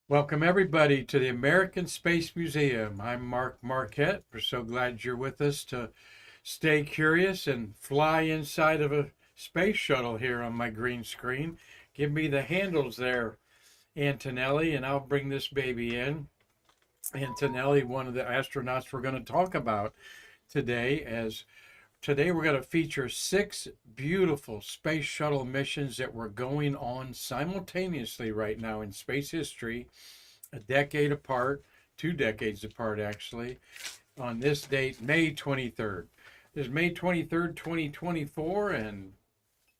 Welcome, everybody, to the American Space Museum. I'm Marquette. We're so glad you're with us to stay curious and fly inside of a space shuttle here on my green screen. Give me the handles there, Antonelli, and I'll bring this baby in. Antonelli, one of the astronauts we're going to talk about today, as today we're going to feature six beautiful space shuttle missions that were going on simultaneously right now in space history, a decade apart, 2 decades apart actually, on this date, May 23rd. This is May 23rd, 2024, and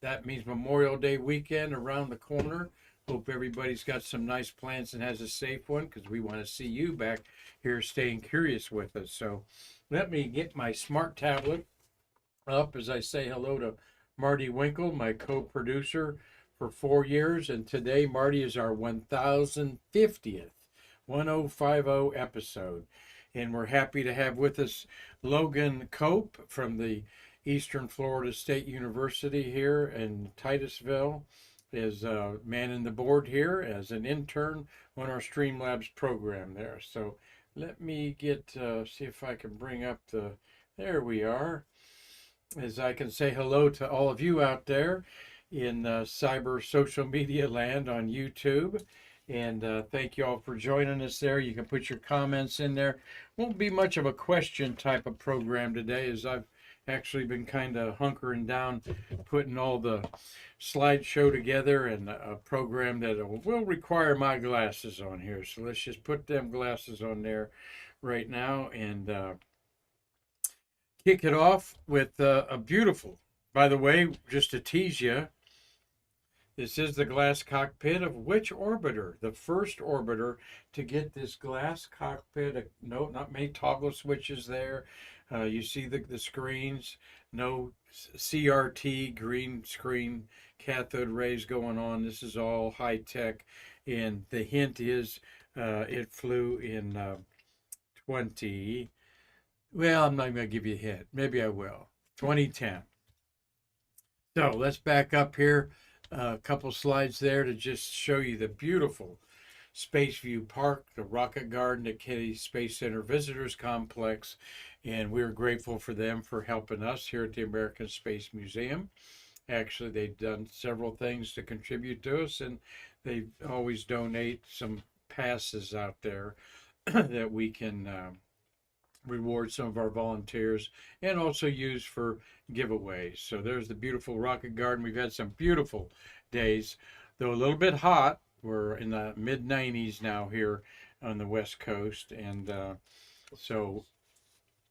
that means Memorial Day weekend around the corner. Hope everybody's got some nice plans and has a safe one, because we want to see you back here staying curious with us. So let me get my smart tablet up as I say hello to Marty Winkle, my co-producer for 4 years. And today, Marty, is our 1050th 1050 episode. And we're happy to have with us Logan Cope from the Eastern Florida State University here in Titusville, is manning the board here as an intern on our Streamlabs program there. So let me see if I can bring up there we are, as I can say hello to all of you out there in cyber social media land on YouTube. And thank you all for joining us there. You can put your comments in there. Won't be much of a question type of program today, as I've actually been kind of hunkering down, putting all the slideshow together, and a program that will require my glasses on here. So let's just put them glasses on there right now and kick it off with a beautiful, by the way, just to tease you, this is the glass cockpit of which orbiter? The first orbiter to get this glass cockpit. No, not many toggle switches there. You see the screens, no CRT, green screen cathode rays going on. This is all high tech. And the hint is it flew in 20. Well, I'm not going to give you a hint. Maybe I will. 2010. So let's back up here a couple slides there to just show you the beautiful Space View Park, the Rocket Garden at Kennedy Space Center Visitors Complex. And we're grateful for them for helping us here at the American Space Museum. Actually, they've done several things to contribute to us, and they always donate some passes out there that we can reward some of our volunteers and also use for giveaways. So there's the beautiful Rocket Garden. We've had some beautiful days, though a little bit hot. We're in the mid 90s now here on the West Coast. And so,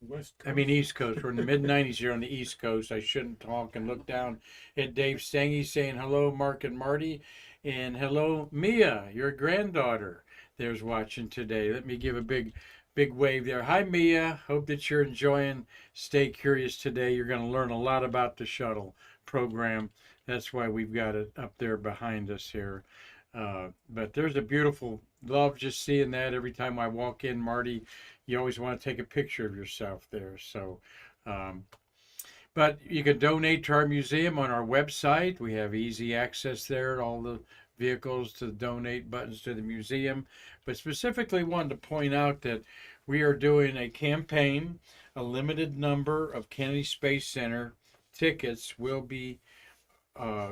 East Coast. We're in the mid 90s here on the East Coast. I shouldn't talk and look down at Dave Stange saying hello, Mark and Marty. And hello, Mia, your granddaughter. There's watching today. Let me give a big wave there. Hi, Mia. Hope that you're enjoying Stay Curious today. You're going to learn a lot about the shuttle program. That's why we've got it up there behind us here. But there's a beautiful, love just seeing that every time I walk in, Marty. You always want to take a picture of yourself there. So, but you can donate to our museum on our website. We have easy access there, all the vehicles to donate buttons to the museum. But specifically wanted to point out that we are doing a campaign. A limited number of Kennedy Space Center tickets will be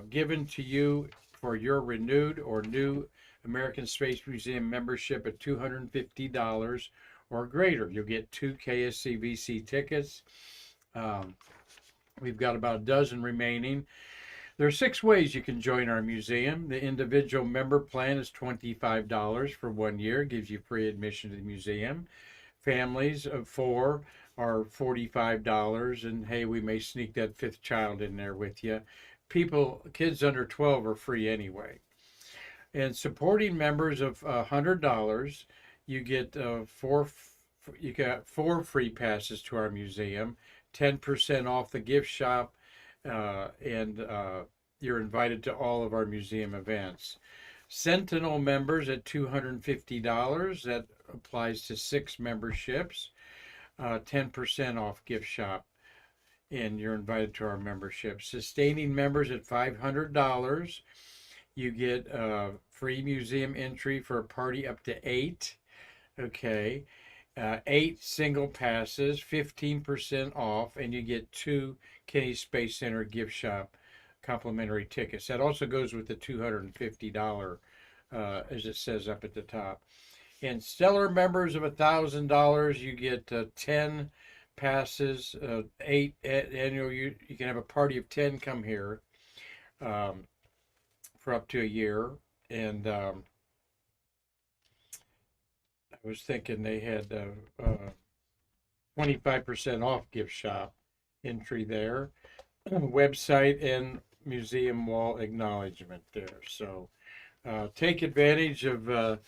given to you for your renewed or new American Space Museum membership at $250 or greater. You'll get 2 KSCVC tickets. We've got about a dozen remaining. There are 6 ways you can join our museum. The individual member plan is $25 for 1 year, gives you free admission to the museum. Families of 4 are $45, and hey, we may sneak that 5th child in there with you. Kids under 12 are free anyway. And supporting members of $100, you get you got 4 free passes to our museum, 10% off the gift shop, and you're invited to all of our museum events. Sentinel members at $250, that applies to 6 memberships, 10% off gift shop, and you're invited to our membership. Sustaining members at $500, You get free museum entry for a party up to 8. Okay. 8 single passes, 15% off, and you get 2 Kennedy Space Center gift shop complimentary tickets. That also goes with the $250, as it says up at the top. And stellar members of $1,000, you get 10 passes, 8 annual. You can have a party of 10 come here um, for up to a year. And I was thinking they had 25% off gift shop entry there, website and museum wall acknowledgement there. So take advantage of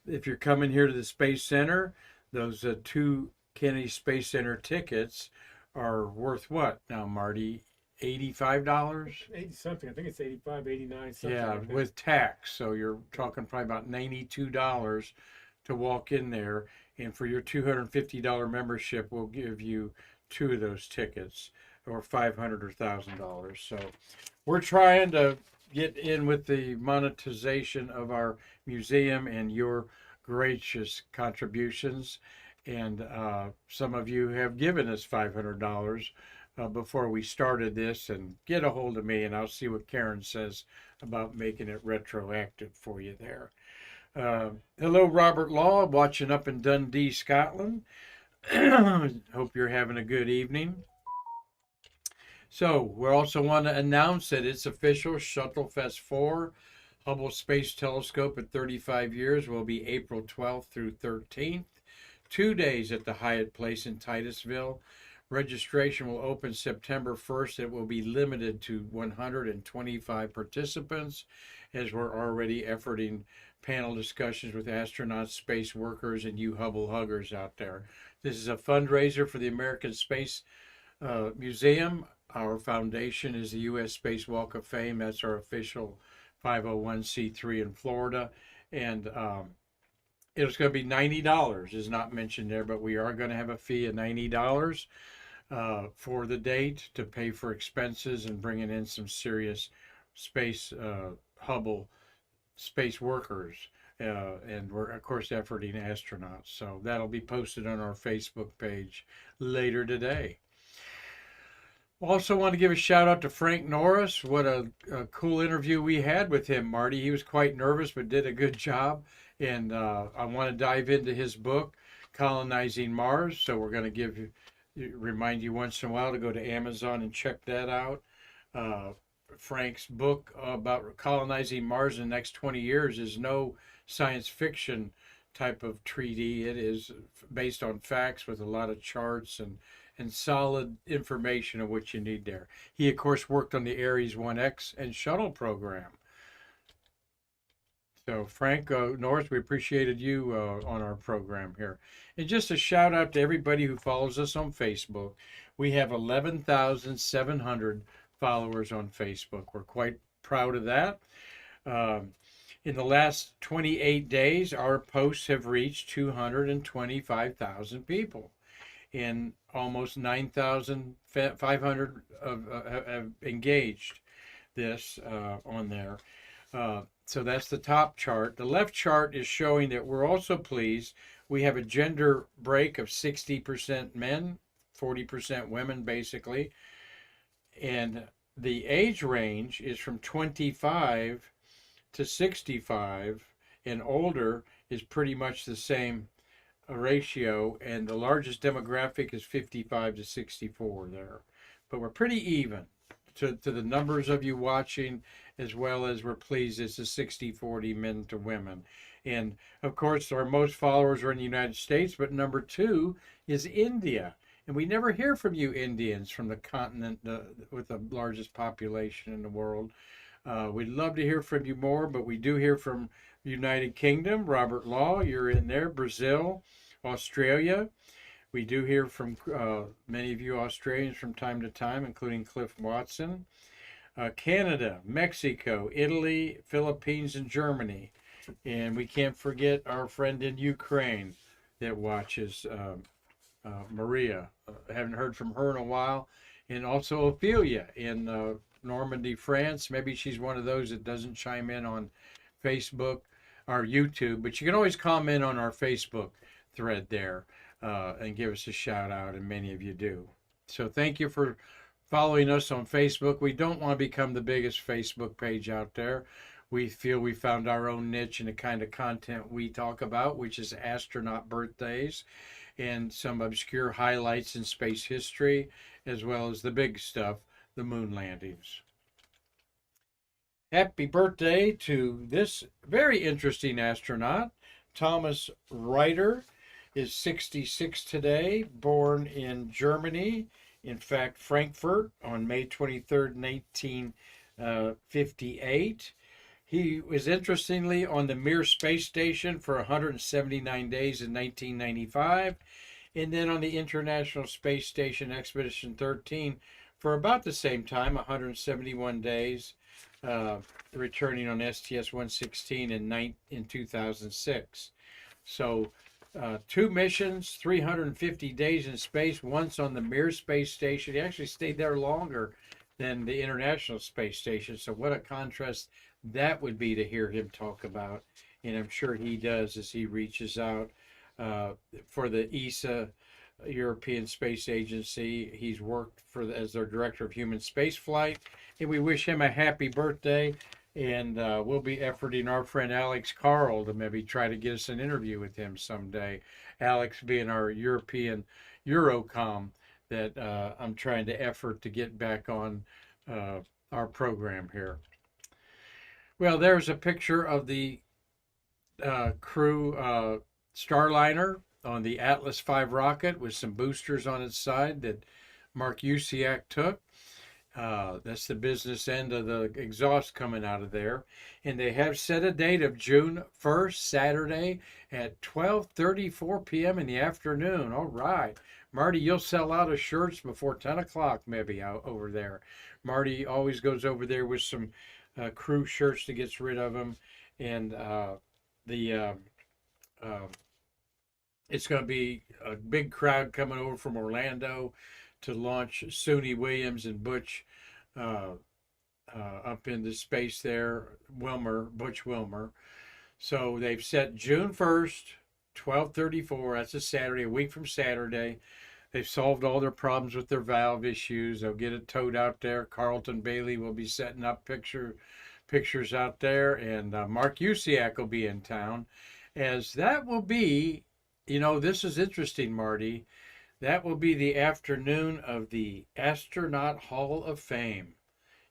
if you're coming here to the Space Center, those 2 Kennedy Space Center tickets are worth what now, Marty? $85? 80 something. I think it's 85, 89 something. Yeah, like with tax. So you're talking probably about $92 to walk in there. And for your $250 membership, we'll give you 2 of those tickets, or $500 or $1,000. So we're trying to get in with the monetization of our museum and your gracious contributions. And some of you have given us $500 before we started this. And get a hold of me, and I'll see what Karan says about making it retroactive for you there. Hello, Robert Law, watching up in Dundee, Scotland. Hope you're having a good evening. So we also want to announce that it's official. Shuttle Fest 4, Hubble Space Telescope at 35 years, will be April 12th through 13th. 2 days at the Hyatt Place in Titusville. Registration will open September 1st. It will be limited to 125 participants, as we're already efforting panel discussions with astronauts, space workers, and you Hubble huggers out there. This is a fundraiser for the American Space Museum. Our foundation is the U.S. Space Walk of Fame. That's our official 501c3 in Florida. And it's going to be $90. Is not mentioned there, but we are going to have a fee of $90 for the date to pay for expenses and bringing in some serious space Hubble space workers. And we're, of course, efforting astronauts. So that'll be posted on our Facebook page later today. Also want to give a shout out to Frank Norris. What a cool interview we had with him, Marty. He was quite nervous, but did a good job. And I want to dive into his book, Colonizing Mars. So we're going to remind you once in a while to go to Amazon and check that out. Frank's book about colonizing Mars in the next 20 years is no science fiction type of treaty. It is based on facts with a lot of charts and solid information of what you need there. He, of course, worked on the Ares 1X and shuttle program. So, Frank Norris, we appreciated you on our program here. And just a shout out to everybody who follows us on Facebook. We have 11,700 followers on Facebook. We're quite proud of that. In the last 28 days, our posts have reached 225,000 people. And almost 9,500 have engaged this on there. So that's the top chart. The left chart is showing that we're also pleased. We have a gender break of 60% men, 40% women, basically. And the age range is from 25 to 65, and older is pretty much the same ratio, and the largest demographic is 55 to 64 there. But we're pretty even to the numbers of you watching, as well as we're pleased it's a 60-40 men to women. And of course, our most followers are in the United States, but number 2 is India. And we never hear from you Indians, from the continent with the largest population in the world. We'd love to hear from you more, but we do hear from United Kingdom. Robert Law, you're in there. Brazil, Australia. We do hear from many of you Australians from time to time, including Cliff Watson. Canada, Mexico, Italy, Philippines, and Germany. And we can't forget our friend in Ukraine that watches, Maria. Haven't heard from her in a while. And also Ophelia in Normandy, France. Maybe she's one of those that doesn't chime in on Facebook or YouTube, but you can always comment on our Facebook thread there and give us a shout out, and many of you do. So thank you for following us on Facebook. We don't want to become the biggest Facebook page out there. We feel we found our own niche in the kind of content we talk about, which is astronaut birthdays and some obscure highlights in space history, as well as the big stuff, the moon landings. Happy birthday to this very interesting astronaut. Thomas Reiter is 66 today, born in Germany, in fact, Frankfurt, on May 23rd, 1958. He was interestingly on the Mir space station for 179 days in 1995, and then on the International Space Station Expedition 13 for about the same time, 171 days, returning on STS-116 in 2006. So 2 missions, 350 days in space, once on the Mir space station. He actually stayed there longer than the International Space Station, so what a contrast that would be to hear him talk about, and I'm sure he does as he reaches out for the ESA, European Space Agency. He's worked as their director of human space flight, and we wish him a happy birthday, and we'll be efforting our friend Alex Carl to maybe try to get us an interview with him someday. Alex being our European Eurocom that I'm trying to effort to get back on our program here. Well, there's a picture of the crew Starliner on the Atlas V rocket with some boosters on its side that Mark Usiak took. That's the business end of the exhaust coming out of there. And they have set a date of June 1st, Saturday at 12:34 p.m. in the afternoon. All right. Marty, you'll sell out of shirts before 10 o'clock maybe out over there. Marty always goes over there with some crew shirts to get rid of them. And it's going to be a big crowd coming over from Orlando to launch Suni Williams and Butch up into space there, Butch Wilmer. So they've set June 1st, 12:34. That's a Saturday, a week from Saturday. They've solved all their problems with their valve issues. They'll get it towed out there. Carlton Bailey will be setting up pictures out there, and Mark Usiak will be in town, as that will be, this is interesting, Marty. That will be the afternoon of the Astronaut Hall of Fame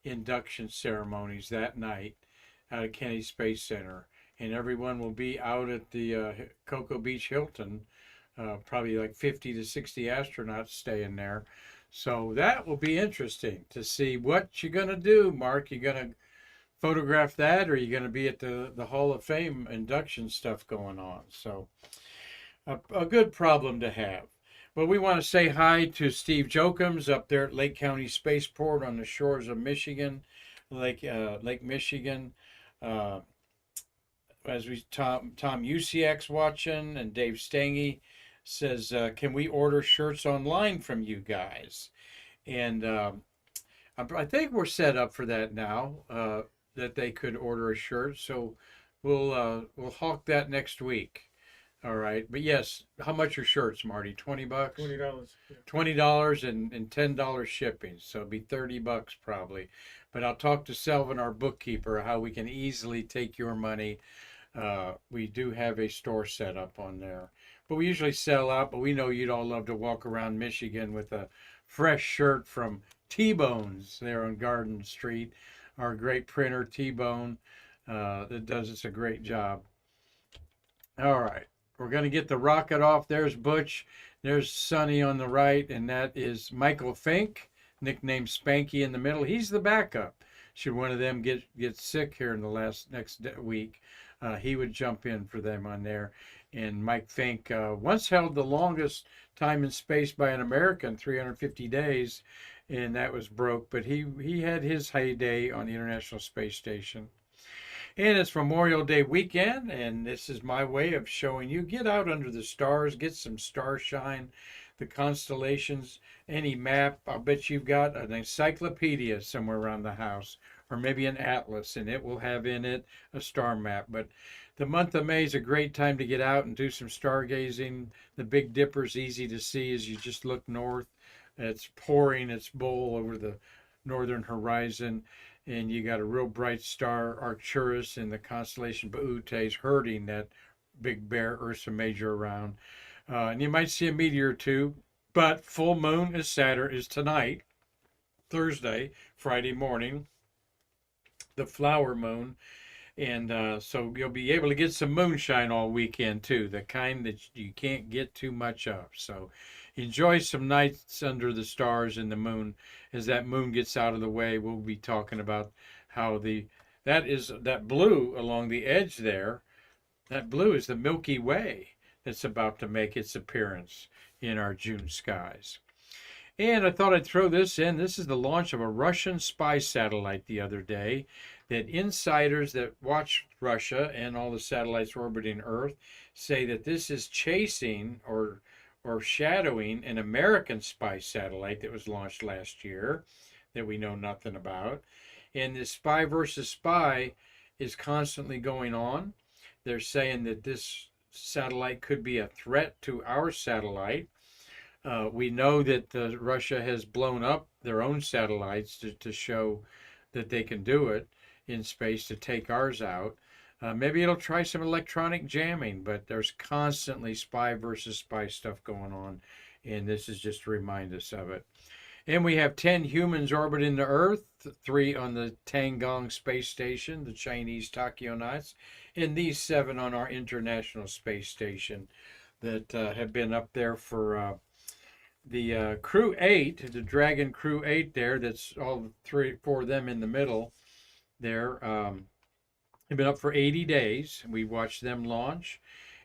induction ceremonies that night out at Kennedy Space Center. And everyone will be out at the Cocoa Beach Hilton, probably like 50 to 60 astronauts staying there. So that will be interesting to see what you're going to do, Mark. You going to photograph that, or are you going to be at the Hall of Fame induction stuff going on? So a good problem to have. Well, we want to say hi to Steve Jokums up there at Lake County Spaceport on the shores of Michigan, Lake Michigan. Tom Usiak's watching, and Dave Stange says, can we order shirts online from you guys? And I think we're set up for that now, that they could order a shirt. So we'll hawk that next week. All right. But yes, how much are shirts, Marty? $20? $20. Yeah. $20 and $10 shipping. So it'll be $30 probably. But I'll talk to Selvin, our bookkeeper, how we can easily take your money. We do have a store set up on there. But we usually sell out, but we know you'd all love to walk around Michigan with a fresh shirt from T-Bones there on Garden Street. Our great printer, T-Bone, that does us a great job. All right. We're going to get the rocket off. There's Butch. There's Sonny on the right, and that is Michael Fink, nicknamed Spanky in the middle. He's the backup. Should one of them get sick here in the next week, he would jump in for them on there. And Mike Fink once held the longest time in space by an American, 350 days, and that was broke. But he had his heyday on the International Space Station. And it's Memorial Day weekend, and this is my way of showing you, get out under the stars, get some star shine. the constellations, any map. I'll bet you've got an encyclopedia somewhere around the house, or maybe an atlas, and it will have in it a star map. But the month of May is a great time to get out and do some stargazing. The Big Dipper's easy to see as you just look north. It's pouring its bowl over the northern horizon, and you got a real bright star, Arcturus, in the constellation Bootes, herding that big bear Ursa Major around. And you might see a meteor or two, but full moon is tonight, Thursday, Friday morning, the flower moon. And so you'll be able to get some moonshine all weekend too, the kind that you can't get too much of. So enjoy some nights under the stars and the moon. As that moon gets out of the way, we'll be talking about how that blue along the edge there, that blue is the Milky Way that's about to make its appearance in our June skies. And I thought I'd throw this in. This is the launch of a Russian spy satellite the other day, that insiders that watch Russia and all the satellites orbiting Earth say that this is chasing or shadowing an American spy satellite that was launched last year that we know nothing about. And this spy versus spy is constantly going on. They're saying that this satellite could be a threat to our satellite. We know that Russia has blown up their own satellites to show that they can do it in space, to take ours out. Maybe it'll try some electronic jamming, but there's constantly spy versus spy stuff going on, and this is just to remind us of it. And we have 10 humans orbiting the Earth, 3 on the Tiangong space station, the Chinese Takyonauts, and these 7 on our International Space Station that have been up there for the Crew 8, the Dragon Crew 8 there, that's all 4 of them in the middle there. They've been up for 80 days. We watched them launch.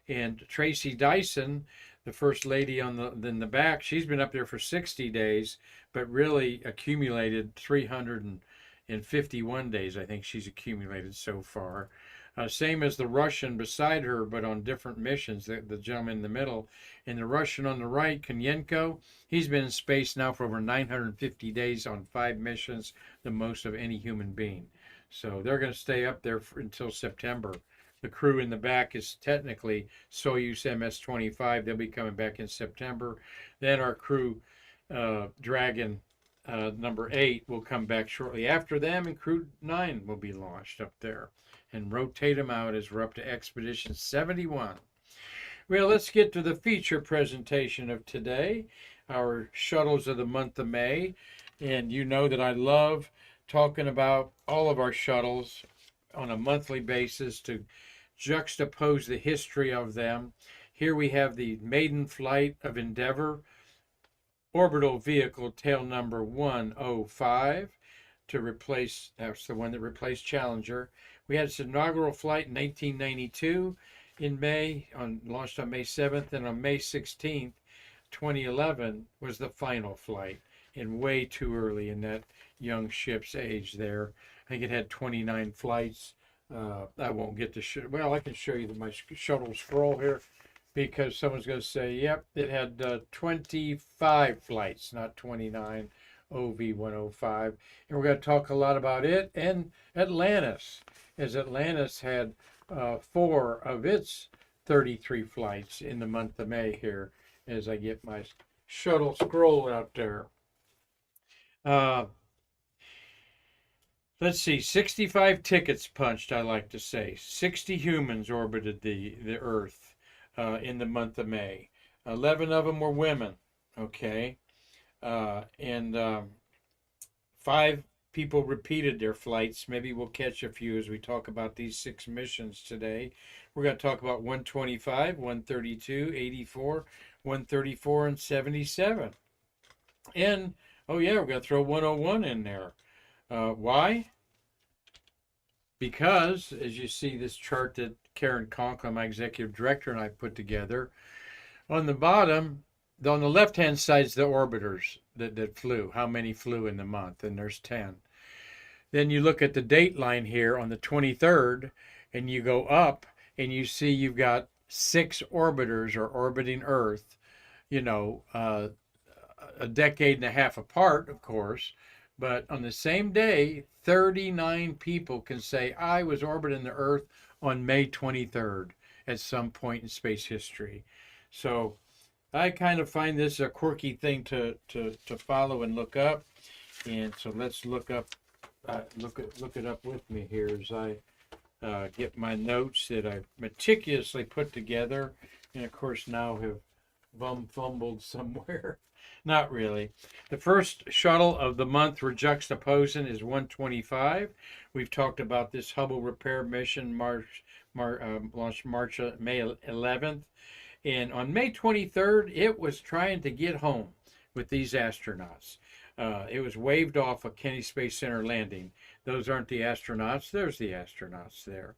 And Tracy Dyson, the first lady in the back, she's been up there for 60 days, but really accumulated 351 days, I think she's accumulated so far. Same as the Russian beside her, but on different missions, the gentleman in the middle. And the Russian on the right, Konyenko, he's been in space now for over 950 days on 5 missions, the most of any human being. So they're going to stay up there until September. The crew in the back is technically Soyuz MS-25. They'll be coming back in September. Then our crew, Dragon number 8, will come back shortly after them, and Crew 9 will be launched up there and rotate them out as we're up to Expedition 71. Well, let's get to the feature presentation of today, our shuttles of the month of May. And you know that I love talking about all of our shuttles on a monthly basis to juxtapose the history of them. Here we have the maiden flight of Endeavour, orbital vehicle tail number 105 to replace, that's the one that replaced Challenger. We had its inaugural flight in 1992 in May, launched on May 7th, and on May 16th, 2011 was the final flight, and way too early in that young ship's age there. I think it had 29 flights. I won't get to well, I can show you my shuttle scroll here, because someone's going to say, yep, it had 25 flights, not 29, OV-105. And we're going to talk a lot about it and Atlantis, as Atlantis had 4 of its 33 flights in the month of May here, as I get my shuttle scroll out there. Let's see, 65 tickets punched, I like to say. 60 humans orbited the Earth in the month of May. 11 of them were women, okay? And 5 people repeated their flights. Maybe we'll catch a few as we talk about these 6 missions today. We're going to talk about 125, 132, 84, 134, and 77. And, oh yeah, we're going to throw 101 in there. Why? Because, as you see this chart that Karan, Conklin, my executive director, and I put together, on the bottom, on the left-hand side is the orbiters that flew, how many flew in the month, and there's 10. Then you look at the date line here on the 23rd, and you go up, and you see you've got 6 orbiters are orbiting Earth a decade and a half apart, of course, but on the same day, 39 people can say, I was orbiting the Earth on May 23rd at some point in space history. So I kind of find this a quirky thing to follow and look up. And so let's look it up with me here as I get my notes that I've meticulously put together, and of course now have fumbled somewhere. Not really. The first shuttle of the month we're juxtaposing is 125. We've talked about this Hubble repair mission launched May 11th. And on May 23rd, it was trying to get home with these astronauts. It was waved off of Kennedy Space Center landing. Those aren't the astronauts. There's the astronauts there.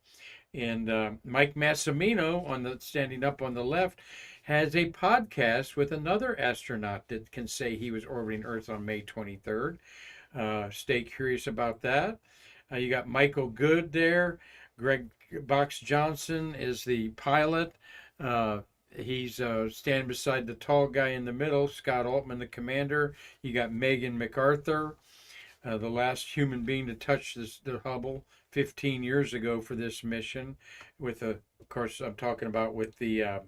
And Mike Massimino, standing up on the left, has a podcast with another astronaut that can say he was orbiting Earth on May 23rd. Stay curious about that. You got Michael Good there. Greg Box Johnson is the pilot. He's standing beside the tall guy in the middle, Scott Altman, the commander. You got Megan MacArthur, the last human being to touch the Hubble 15 years ago for this mission. Of course, I'm talking about with the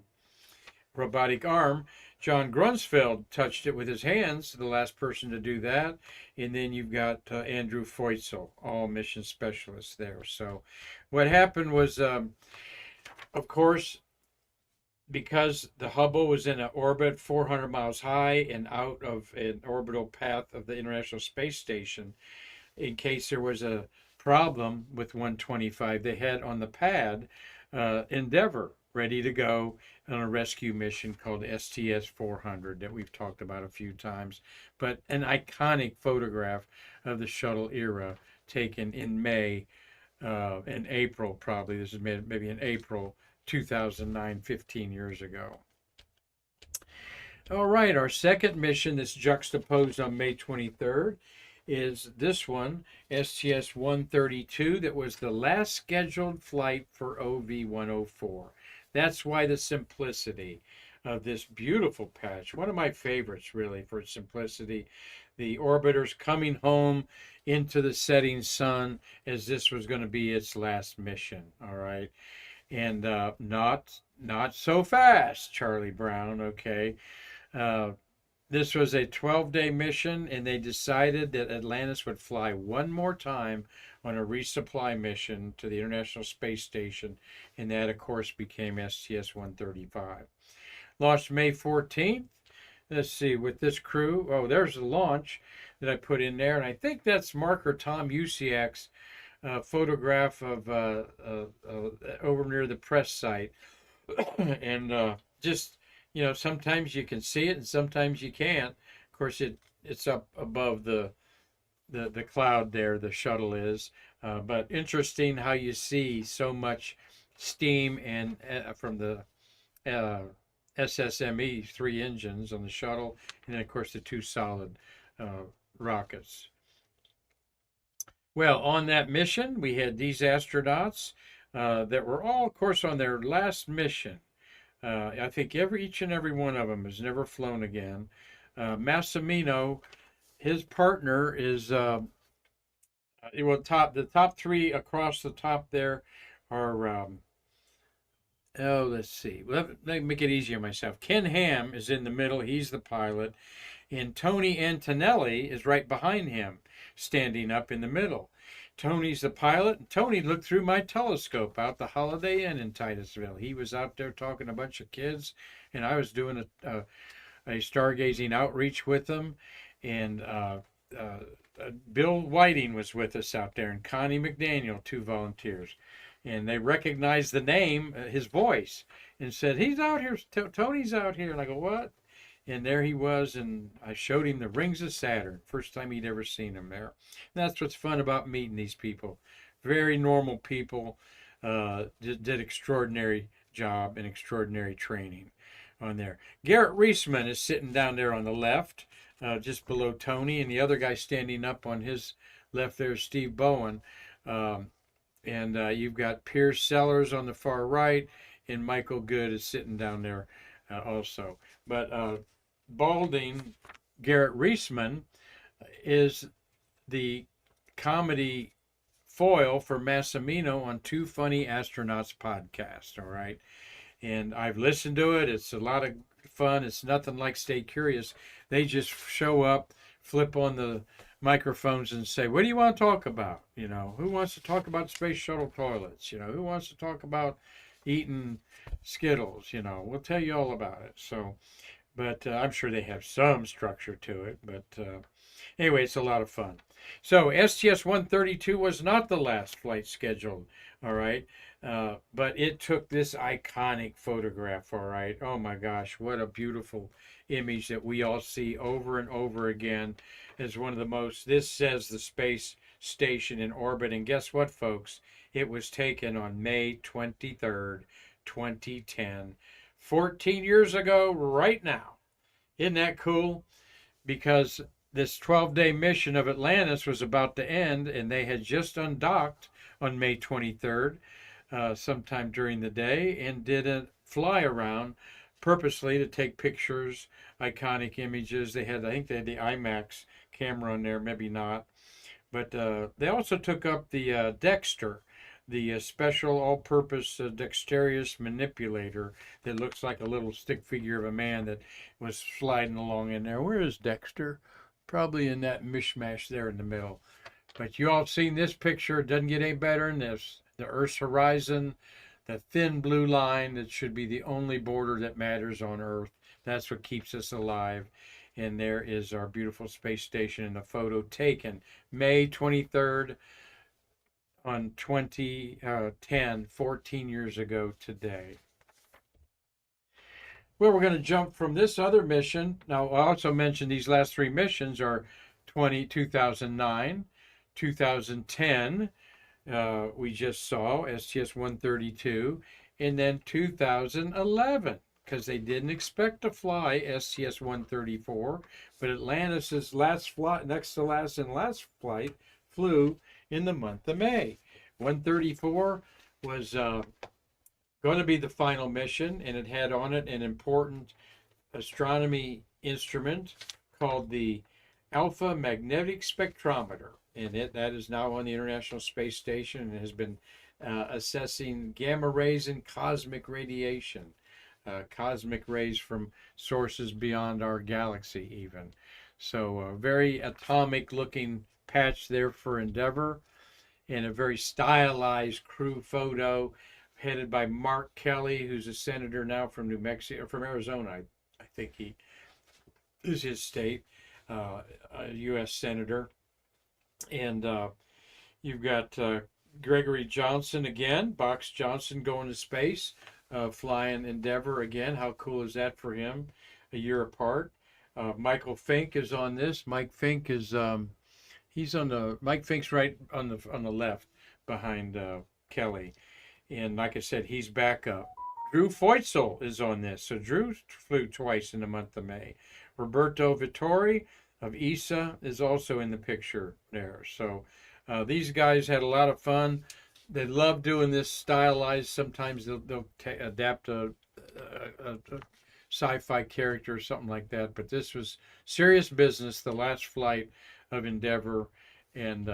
robotic arm. John Grunsfeld touched it with his hands, the last person to do that. And then you've got Andrew Feutzel, all mission specialists there. So what happened was, of course, because the Hubble was in an orbit 400 miles high and out of an orbital path of the International Space Station, in case there was a problem with 125, they had on the pad Endeavour ready to go on a rescue mission called STS-400 that we've talked about a few times, but an iconic photograph of the shuttle era taken in May and April, probably. This is maybe in April 2009, 15 years ago. All right, our second mission that's juxtaposed on May 23rd is this one, STS-132, that was the last scheduled flight for OV-104. That's why the simplicity of this beautiful patch, one of my favorites really for its simplicity, the orbiters coming home into the setting sun as this was going to be its last mission, all right? And not so fast, Charlie Brown, okay? This was a 12-day mission, and they decided that Atlantis would fly one more time on a resupply mission to the International Space Station, and that, of course, became STS-135. Launched May 14th. Let's see, with this crew. Oh, there's the launch that I put in there, and I think that's Marker Tom Usiak's photograph of over near the press site. And just, sometimes you can see it and sometimes you can't. Of course, it's up above the cloud there, the shuttle is. But interesting how you see so much steam and from the SSME 3 engines on the shuttle, and then, of course, the 2 solid rockets. Well, on that mission, we had these astronauts that were all, of course, on their last mission. I think each and every one of them has never flown again. Massimino, his partner is, the top 3 across the top there are, let's see. Let me make it easier myself. Ken Ham is in the middle. He's the pilot. And Tony Antonelli is right behind him, standing up in the middle. Tony's the pilot, and Tony looked through my telescope out the Holiday Inn in Titusville. He was out there talking to a bunch of kids, and I was doing a stargazing outreach with them. And Bill Whiting was with us out there, and Connie McDaniel, 2 volunteers. And they recognized the name, his voice, and said, he's out here, Tony's out here. And I go, what? And there he was, and I showed him the rings of Saturn. First time he'd ever seen them there. And that's what's fun about meeting these people. Very normal people, did extraordinary job and extraordinary training on there. Garrett Reisman is sitting down there on the left, just below Tony, and the other guy standing up on his left there is Steve Bowen. And you've got Piers Sellers on the far right, and Michael Good is sitting down there also. But balding Garrett Reisman is the comedy foil for Massimino on Two Funny Astronauts podcast. All right. And I've listened to it. It's a lot of fun. It's nothing like Stay Curious. They just show up, flip on the microphones and say, what do you want to talk about? You know, who wants to talk about space shuttle toilets? You know, who wants to talk about eating Skittles? You know, we'll tell you all about it. So, but I'm sure they have some structure to it. But anyway, it's a lot of fun. So STS-132 was not the last flight scheduled, all right? But it took this iconic photograph, all right? Oh my gosh, what a beautiful image that we all see over and over again as one of the most, this says the space station in orbit. And guess what, folks? It was taken on May 23rd, 2010, 14 years ago right now. Isn't that cool? Because this 12-day mission of Atlantis was about to end, and they had just undocked on May 23rd, sometime during the day, and did a fly around purposely to take pictures, iconic images. They had, I think they had the IMAX camera on there, maybe not. But they also took up the Dexter, the special all-purpose dexterous manipulator that looks like a little stick figure of a man that was sliding along in there. Where is Dexter? Probably in that mishmash there in the middle. But you all seen this picture. It doesn't get any better than this. The Earth's horizon, the thin blue line that should be the only border that matters on Earth. That's what keeps us alive. And there is our beautiful space station in a photo taken May 23rd on 2010, 14 years ago today. Well, we're going to jump from this other mission. Now, I also mentioned these last three missions are 2009, 2010, we just saw, STS-132, and then 2011, because they didn't expect to fly STS-134, but Atlantis' last flight, next to last and last flight, flew in the month of May. 134 was going to be the final mission, and it had on it an important astronomy instrument called the Alpha Magnetic Spectrometer, and that is now on the International Space Station and has been assessing gamma rays and cosmic radiation, cosmic rays from sources beyond our galaxy even. So a very atomic looking patch there for Endeavour, and a very stylized crew photo headed by Mark Kelly, who's a senator now from New Mexico, from Arizona, I think he is his state, a U.S. senator. And you've got Gregory Johnson again, Box Johnson going to space, flying Endeavour again. How cool is that for him? A year apart. Michael Fink is on this. Mike Fink is Mike Fink's right on the left behind Kelly. And like I said, he's back up. Drew Feutzel is on this. So Drew flew twice in the month of May. Roberto Vittori of ESA is also in the picture there. So these guys had a lot of fun. They love doing this stylized. Sometimes they'll adapt a sci-fi character or something like that. But this was serious business, the last flight of Endeavour. And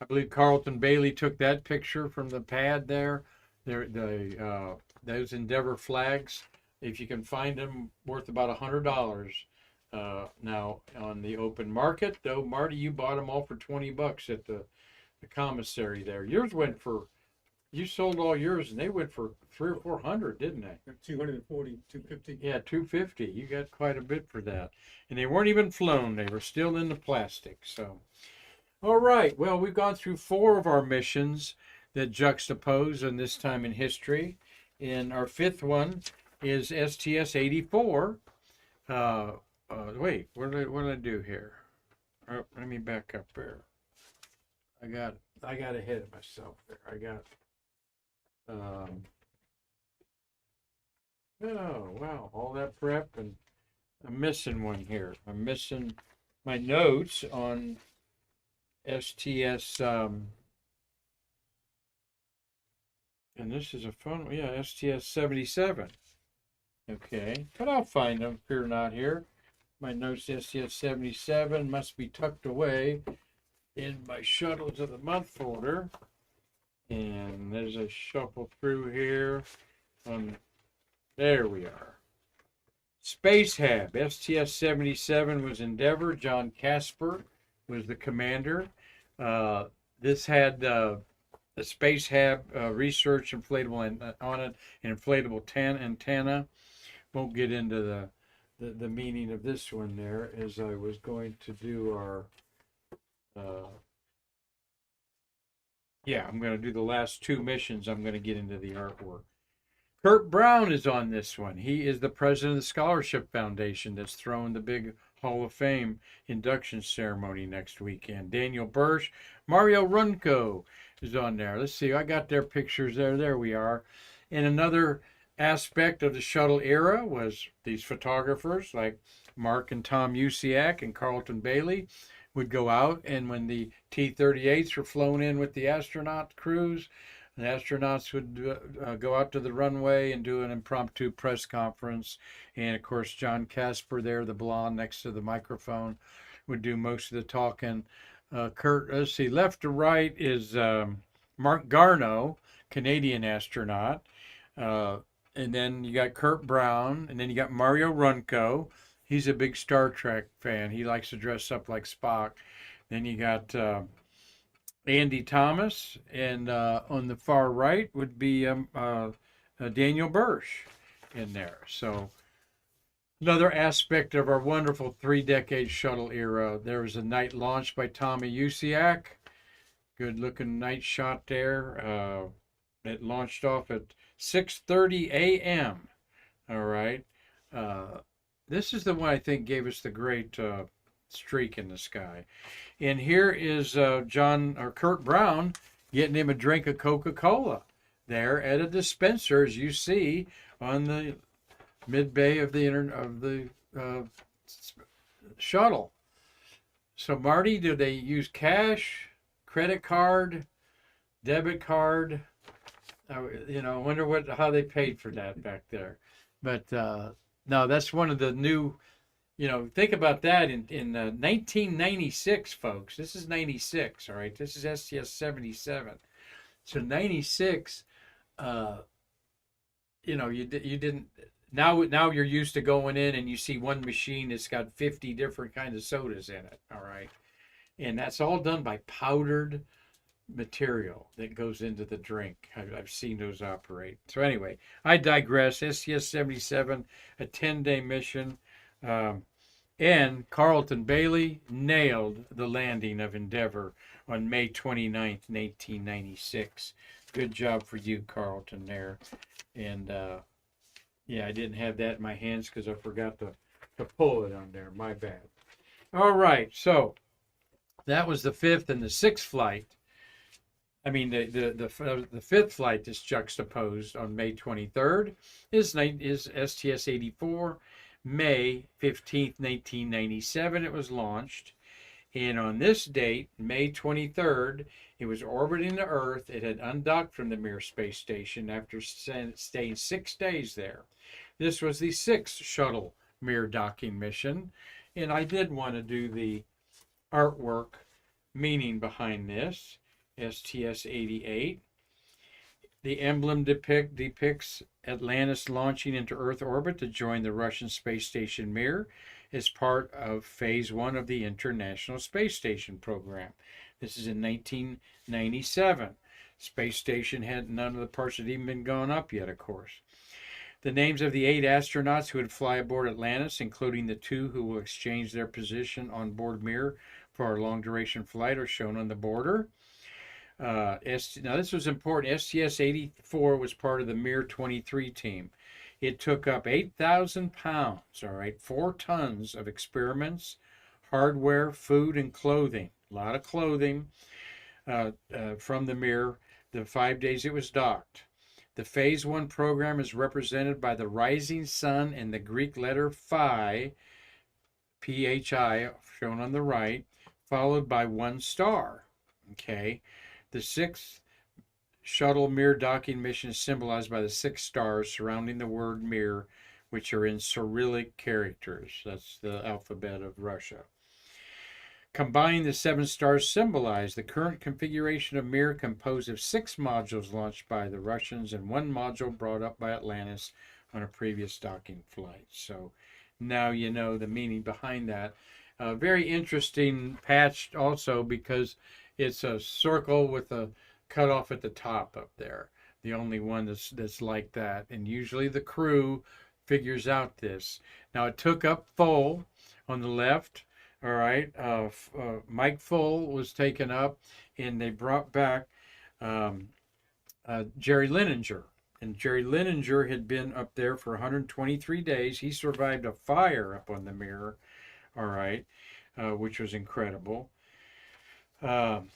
I believe Carlton Bailey took that picture from the pad there. Those Endeavour flags, if you can find them, worth about $100 now on the open market. Though, Marty, you bought them all for $20 at the commissary there. Yours went for, you sold all yours, and they went for $300 or $400, didn't they? 240, 250. Yeah, $250. You got quite a bit for that, and they weren't even flown. They were still in the plastic. So. All right, well, we've gone through 4 of our missions that juxtapose in this time in history. And our 5th one is STS-84. Wait, what did I do here? Oh, let me back up there. I got ahead of myself there. Oh, wow, all that prep, and I'm missing one here. I'm missing my notes on STS, and this is a fun one, yeah, STS-77. Okay, but I'll find them if you're not here. My notes STS 77 must be tucked away in my Shuttles of the Month folder. And there's a shuffle through here. There we are. Space Hab, STS 77 was Endeavour. John Casper was the commander. This had the Space Hab research inflatable on it, an inflatable antenna. Won't get into the meaning of this one there, as I was going to do our I'm going to do the last two missions. I'm going to get into the artwork. Kurt Brown is on this one. He is the president of the Scholarship Foundation that's throwing the big Hall of Fame induction ceremony next weekend. Daniel Bursch, Mario Runco is on there. Let's see, I got their pictures there. There we are. And another aspect of the shuttle era was these photographers like Mark and Tom Usiak and Carlton Bailey would go out, and when the T-38s were flown in with the astronaut crews, the astronauts would go out to the runway and do an impromptu press conference. And of course, John Casper there, the blonde next to the microphone, would do most of the talking. Let's see, left to right is Mark Garneau, Canadian astronaut. And then you got Kurt Brown, and then you got Mario Runco. He's a big Star Trek fan. He likes to dress up like Spock. Then you got Andy Thomas, and on the far right would be Daniel Bursch in there. So another aspect of our wonderful 3-decade shuttle era. There was a night launch by Tommy Usiak. Good looking night shot there. It launched off at 6:30 a.m. All right. This is the one I think gave us the great streak in the sky. And here is Kurt Brown getting him a drink of Coca-Cola there at a dispenser, as you see on the mid bay of the shuttle. So Marty, do they use cash, credit card, debit card? I wonder how they paid for that back there. But no, that's one of the new. Think about that in 1996, folks. This is 96, all right? This is STS 77. So 96, you didn't. Now you're used to going in and you see one machine that's got 50 different kinds of sodas in it, all right? And that's all done by powdered material that goes into the drink. I've seen those operate. So anyway, I digress. STS 77, a 10-day mission. And Carlton Bailey nailed the landing of Endeavour on May 29th, 1996. Good job for you, Carlton, there. And I didn't have that in my hands because I forgot to pull it on there. My bad. All right, so that was the fifth and the sixth flight. I mean, the fifth flight that's juxtaposed on May 23rd is STS 84. May 15th, 1997, it was launched. And on this date, May 23rd, it was orbiting the Earth. It had undocked from the Mir space station after staying 6 days there. This was the sixth shuttle Mir docking mission. And I did want to do the artwork meaning behind this. STS 88. The emblem depicts Atlantis launching into Earth orbit to join the Russian space station Mir as part of Phase 1 of the International Space Station program. This is in 1997. Space station had none of the parts had even been gone up yet, of course. The names of the 8 astronauts who would fly aboard Atlantis, including the 2 who will exchange their position on board Mir for our long-duration flight, are shown on the border. Now this was important. STS 84 was part of the Mir 23 team. It took up 8,000 pounds, all right, 4 tons of experiments, hardware, food, and clothing. A lot of clothing from the Mir the 5 days it was docked. The Phase 1 program is represented by the rising sun and the Greek letter phi, P-H-I, shown on the right, followed by 1 star. Okay. The 6th shuttle Mir docking mission is symbolized by the 6 stars surrounding the word Mir which are in Cyrillic characters. That's the alphabet of Russia. Combined, the 7 stars symbolize the current configuration of Mir, composed of 6 modules launched by the Russians and 1 module brought up by Atlantis on a previous docking flight. So now you know the meaning behind that. Very interesting patch also, because it's a circle with a cutoff at the top up there. The only one that's like that. And usually the crew figures out this. Now it took up Full on the left. All right, Mike Full was taken up, and they brought back Jerry Lininger. And Jerry Lininger had been up there for 123 days. He survived a fire up on the Mirror, all right, which was incredible. And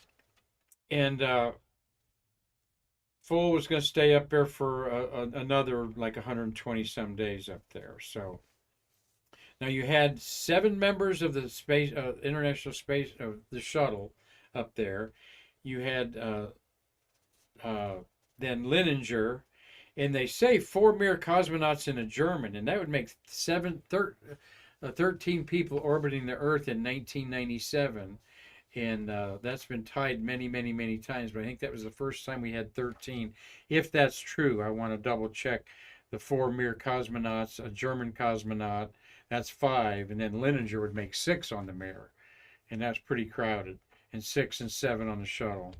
Full was going to stay up there for another like 120 some days up there. So now you had 7 members of the space, international space, the shuttle up there. You had then Lininger, and they say 4 Mir cosmonauts and a German, and that would make 13 people orbiting the Earth in 1997. And that's been tied many, many, many times, but I think that was the first time we had 13. If that's true, I want to double check the 4 Mir cosmonauts, a German cosmonaut. That's 5, and then Lininger would make 6 on the Mir, and that's pretty crowded, and 6 and 7 on the shuttle.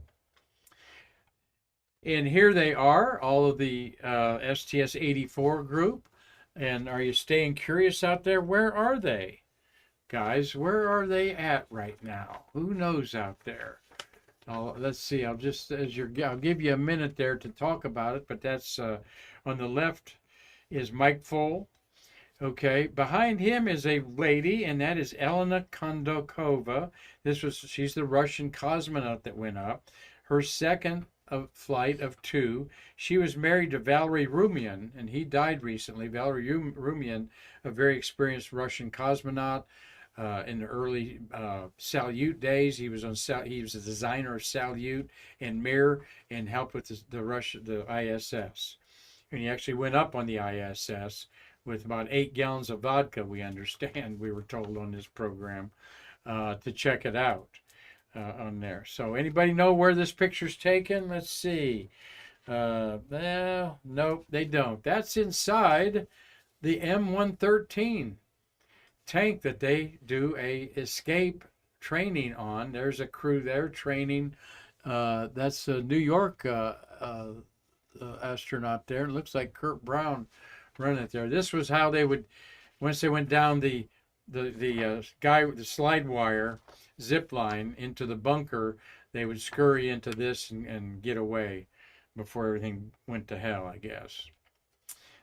And here they are, all of the STS-84 group. And are you staying curious out there? Where are they, guys? Where are they at right now? Who knows out there? Let's see. I'll give you a minute there to talk about it. But that's on the left is Mike Full. Okay, behind him is a lady, and that is Elena Kondakova. She's the Russian cosmonaut that went up. Her second flight of 2. She was married to Valery Rumian, and he died recently. Valery Rumian, a very experienced Russian cosmonaut in the early Salyut days. He was a designer of Salyut and Mir, and helped with the ISS. And he actually went up on the ISS with about 8 gallons of vodka, we understand, we were told on this program, to check it out on there. So anybody know where this picture's taken? Let's see. Well, nope, they don't. That's inside the M113 tank that they do a escape training on. There's a crew there training. That's a New York astronaut there. It looks like Kurt Brown running it there. This was how they would, once they went down the guy with the slide wire zip line into the bunker, they would scurry into this and get away before everything went to hell, I guess.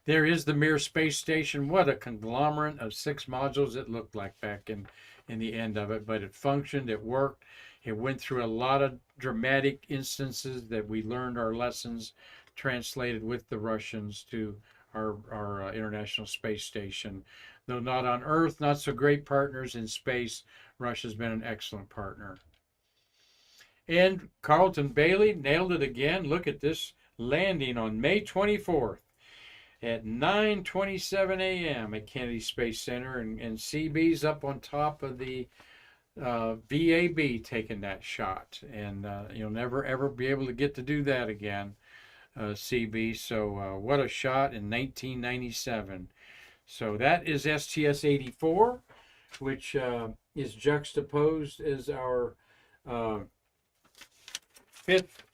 There is the Mir space station. What a conglomerate of 6 modules it looked like back in the end of it, but it functioned, it worked. It went through a lot of dramatic instances that we learned our lessons, translated with the Russians to our International Space Station. Though not on Earth, not so great partners in space, Russia's been an excellent partner. And Carlton Bailey nailed it again. Look at this landing on May 24th at 9:27 a.m. at Kennedy Space Center, and CB's up on top of the VAB taking that shot. And you'll never, ever be able to get to do that again. CB. So what a shot in 1997. So that is STS-84, which is juxtaposed as our 5th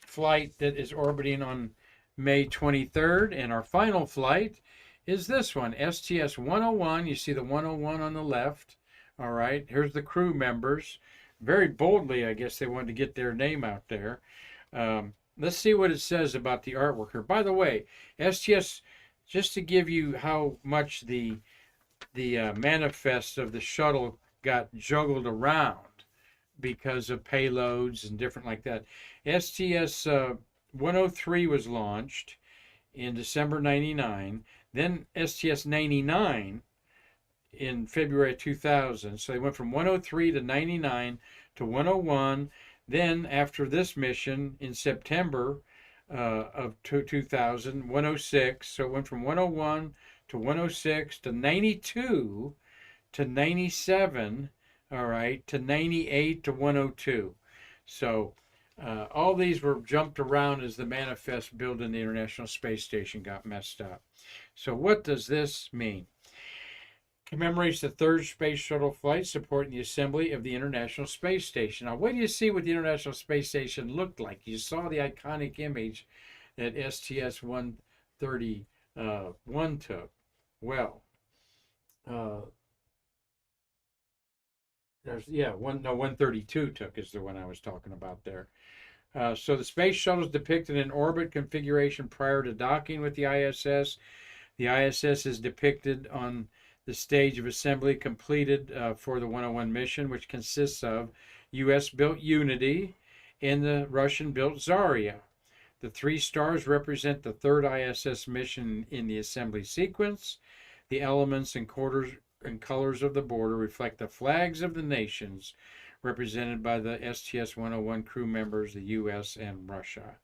flight that is orbiting on May 23rd. And our final flight is this one, STS-101. You see the 101 on the left. All right, here's the crew members. Very boldly, I guess they wanted to get their name out there. Let's see what it says about the artwork here. By the way, STS, just to give you how much the manifest of the shuttle got juggled around because of payloads and different like that. STS-103 was launched in December 99. Then STS-99 in February 2000. So they went from 103 to 99 to 101. Then, after this mission in September of 2000, 106, so it went from 101 to 106 to 92 to 97, all right, to 98 to 102. So all these were jumped around as the manifest building the International Space Station got messed up. So what does this mean? Commemorates the third space shuttle flight supporting the assembly of the International Space Station. Now, wait till you see what the International Space Station looked like. You saw the iconic image that STS-131 took. Well, there's 132 took is the one I was talking about there. So the space shuttle is depicted in orbit configuration prior to docking with the ISS. The ISS is depicted on the stage of assembly completed for the 101 mission, which consists of U.S.-built Unity and the Russian-built Zarya. The 3 stars represent the third ISS mission in the assembly sequence. The elements and colors of the border reflect the flags of the nations represented by the STS-101 crew members, the U.S. and Russia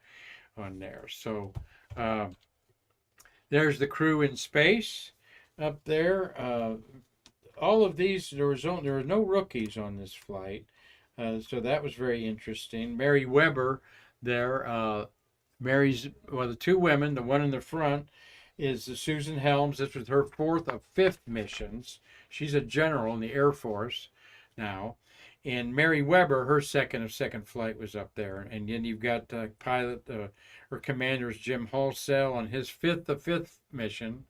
on there. So there's the crew in space up there. All of these, there were no rookies on this flight, so that was very interesting. Mary Weber there, the 2 women, the one in the front is Susan Helms. This was her 4th of 5th missions. She's a general in the Air Force now. And Mary Weber, her 2nd of 2nd flight was up there. And then you've got pilot or commander's Jim Halsell on his 5th of 5th mission,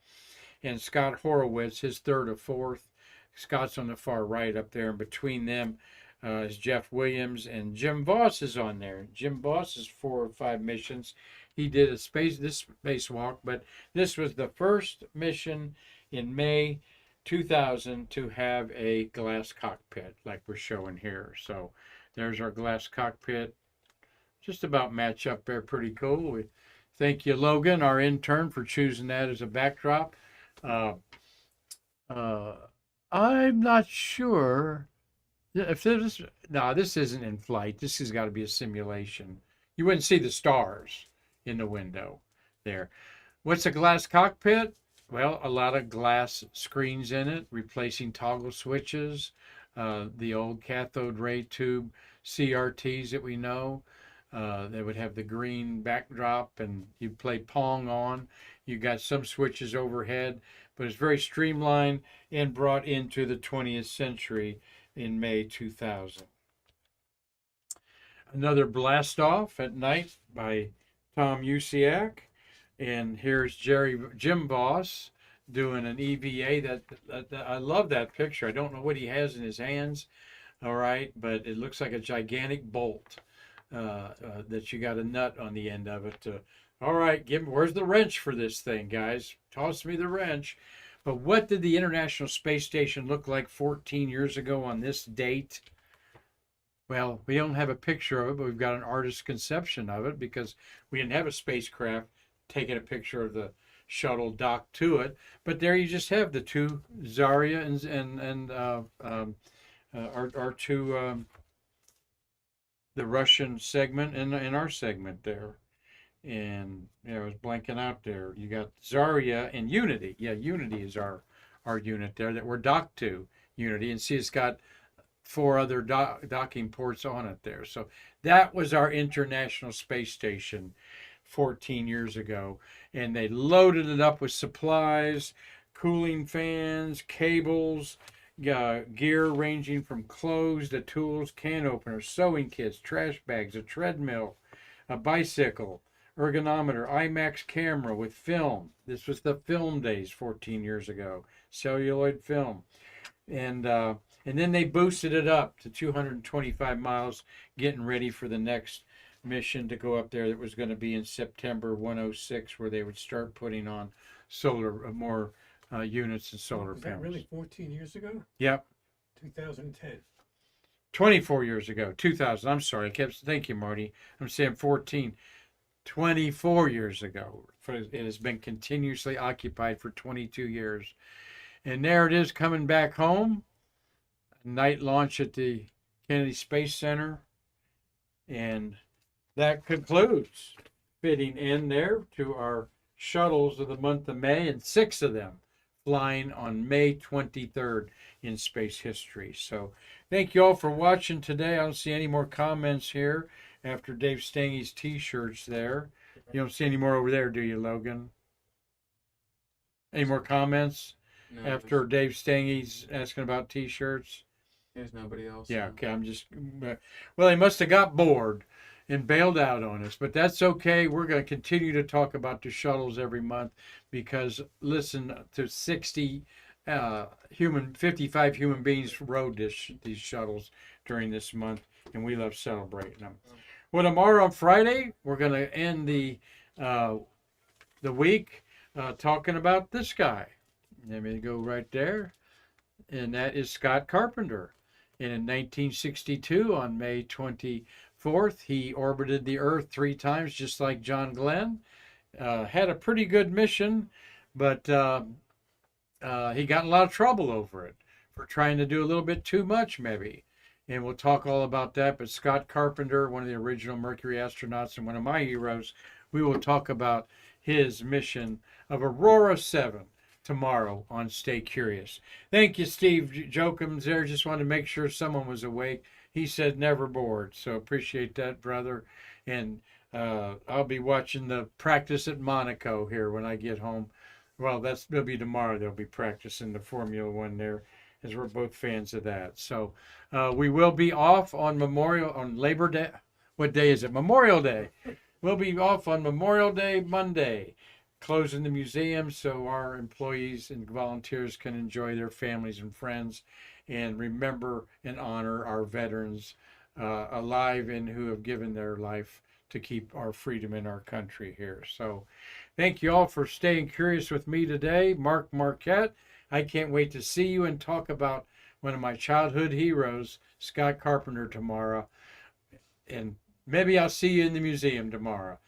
and Scott Horowitz, his 3rd of 4th. Scott's on the far right up there, and between them is Jeff Williams, and Jim Voss is on there. Jim Voss is 4 or 5 missions. He did this spacewalk, but this was the first mission in May 2000 to have a glass cockpit like we're showing here. So there's our glass cockpit. Just about match up there, pretty cool. We thank you, Logan, our intern, for choosing that as a backdrop. I'm not sure if this. No, this isn't in flight. This has got to be a simulation. You wouldn't see the stars in the window there. What's a glass cockpit? Well, a lot of glass screens in it, replacing toggle switches, the old cathode ray tube CRTs that we know. They would have the green backdrop, and you play Pong on. You got some switches overhead, but it's very streamlined and brought into the 20th century in May 2000. Another blast off at night by Tom Usiak. And here's Jim Voss doing an EVA. That I love that picture. I don't know what he has in his hands, all right, but it looks like a gigantic bolt that you got a nut on the end of it. All right, where's the wrench for this thing, guys? Toss me the wrench. But what did the International Space Station look like 14 years ago on this date? Well, we don't have a picture of it, but we've got an artist's conception of it because we didn't have a spacecraft taking a picture of the shuttle docked to it. But there you just have the 2 Zarya and our 2 the Russian segment and our segment there. And I was blanking out there. You got Zarya and Unity. Yeah, Unity is our unit there that we're docked to, Unity. And see, it's got 4 other docking ports on it there. So that was our International Space Station 14 years ago. And they loaded it up with supplies, cooling fans, cables, gear ranging from clothes to tools, can openers, sewing kits, trash bags, a treadmill, a bicycle, ergonometer, IMAX camera with film. This was the film days 14 years ago, celluloid film. And then they boosted it up to 225 miles, getting ready for the next mission to go up there. That was going to be in September 106, where they would start putting on more units and solar Was panels. that really 14 years ago? Yep. 2010. 24 years ago, 2000. I'm sorry. Thank you, Marty. I'm saying 14. 24 years ago. It has been continuously occupied for 22 years. And there it is coming back home. Night launch at the Kennedy Space Center. And that concludes fitting in there to our shuttles of the month of May, and 6 of them flying on May 23rd in space history. So thank you all for watching today. I don't see any more comments here after Dave Stange's t-shirts there. You don't see any more over there, do you, Logan? Any more comments No, after Dave Stange's asking about t-shirts? there's nobody else. Yeah, okay, well, they must have got bored and bailed out on us, but that's okay. We're going to continue to talk about the shuttles every month because, listen, to 55 human beings rode these shuttles during this month, and we love celebrating them. Well, tomorrow on Friday, we're going to end the week talking about this guy. Let me go right there, and that is Scott Carpenter. And in 1962, on May 24th, he orbited the Earth 3 times, just like John Glenn. Had a pretty good mission, but he got in a lot of trouble over it for trying to do a little bit too much, maybe. And we'll talk all about that. But Scott Carpenter, one of the original Mercury astronauts and one of my heroes, we will talk about his mission of Aurora 7 tomorrow on Stay Curious. Thank you, Steve Jokums there. Just wanted to make sure someone was awake. He said never bored, so appreciate that, brother. And I'll be watching the practice at Monaco here when I get home. Well, it'll be tomorrow. They'll be practicing the Formula One there, as we're both fans of that. So we will be off on Labor Day. What day is it? Memorial Day. We'll be off on Memorial Day Monday, closing the museum so our employees and volunteers can enjoy their families and friends and remember and honor our veterans alive and who have given their life to keep our freedom in our country here. So thank you all for staying curious with me today. Marquette. I can't wait to see you and talk about one of my childhood heroes, Scott Carpenter, tomorrow. And maybe I'll see you in the museum tomorrow.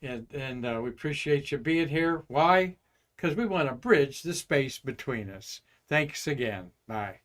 And we appreciate you being here. Why? Because we want to bridge the space between us. Thanks again. Bye.